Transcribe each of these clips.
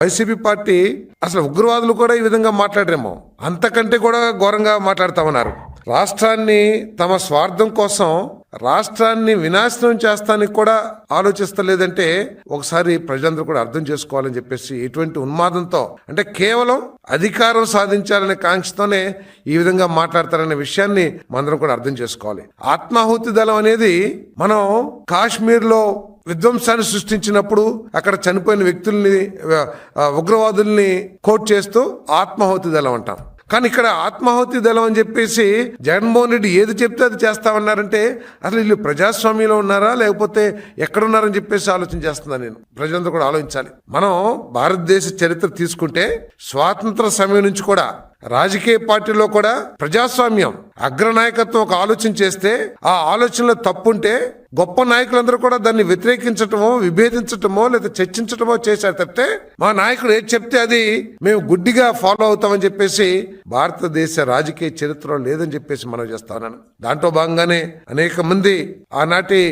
YCP party అసలు ఉగ్రవాదులు కూడా ఈ విధంగా మాట్లాడరేమో, అంతకంటే కూడా ఘోరంగా మాట్లాడుతూ ఉన్నారు. రాష్ట్రాన్ని తమ స్వార్థం కోసం రాష్ట్రాన్ని వినాశనం చేస్తానికి కూడా ఆలోచిస్తలేదంటే ఒకసారి ప్రజలందరూ కూడా అర్థం చేసుకోవాలని చెప్పేసి, ఎటువంటి ఉన్మాదంతో అంటే కేవలం అధికారం సాధించాలనే కాంక్షతోనే ఈ విధంగా మాట్లాడతారనే విషయాన్ని మనందరం కూడా అర్థం చేసుకోవాలి. ఆత్మాహుతి దళం అనేది మనం కాశ్మీర్లో విధ్వంసాన్ని సృష్టించినప్పుడు అక్కడ చనిపోయిన వ్యక్తుల్ని, ఉగ్రవాదుల్ని కోట్ చేస్తూ ఆత్మాహుతి దళం అంటాం. కానీ ఇక్కడ ఆత్మాహుతి దళం అని చెప్పేసి జగన్మోహన్ రెడ్డి ఏది చెప్తే అది చేస్తామన్నారంటే అసలు వీళ్ళు ప్రజాస్వామ్యంలో ఉన్నారా లేకపోతే ఎక్కడున్నారని చెప్పేసి ఆలోచన చేస్తున్నాను నేను. ప్రజలందరూ కూడా ఆలోచించాలి. మనం భారతదేశ చరిత్ర తీసుకుంటే స్వాతంత్ర సమయం నుంచి కూడా రాజకీయ పార్టీలో కూడా ప్రజాస్వామ్యం అగ్రనాయకత్వం ఒక ఆలోచన చేస్తే ఆ ఆలోచనలో తప్పుంటే గొప్ప నాయకులందరూ కూడా దాన్ని వ్యతిరేకించటమో, విభేదించటమో లేదా చర్చించటమో చేశారు తప్పితే మా నాయకుడు ఏది చెప్తే అది మేము గుడ్డిగా ఫాలో అవుతామని చెప్పేసి భారతదేశ రాజకీయ చరిత్రలో లేదని చెప్పేసి మనం చేస్తా ఉన్నాను. దాంట్లో భాగంగానే అనేక మంది ఆనాటి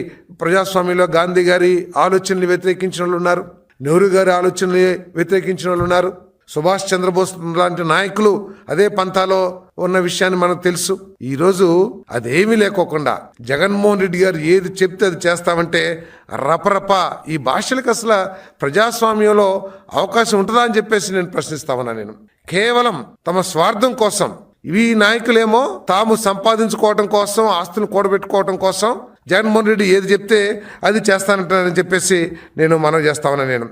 ప్రజాస్వామ్యంలో గాంధీ గారి ఆలోచనలు వ్యతిరేకించిన వాళ్ళు ఉన్నారు, నెహ్రూ గారి ఆలోచనలు వ్యతిరేకించిన వాళ్ళు ఉన్నారు, సుభాష్ చంద్రబోస్ లాంటి నాయకులు అదే పంథాలో ఉన్న విషయాన్ని మనకు తెలుసు. ఈరోజు అదేమీ లేకోకుండా జగన్మోహన్ రెడ్డి గారు ఏది చెప్తే అది చేస్తామంటే రపరప ఈ భాషలకు అసలు ప్రజాస్వామ్యంలో అవకాశం ఉంటుందా అని చెప్పేసి నేను ప్రశ్నిస్తా ఉన్నా. నేను కేవలం తమ స్వార్థం కోసం, ఈ నాయకులేమో తాము సంపాదించుకోవడం కోసం, ఆస్తులు కూడబెట్టుకోవడం కోసం జగన్మోహన్ రెడ్డి ఏది చెప్తే అది చేస్తానంటానని చెప్పేసి నేను మనవి చేస్తా ఉన్నా. నేను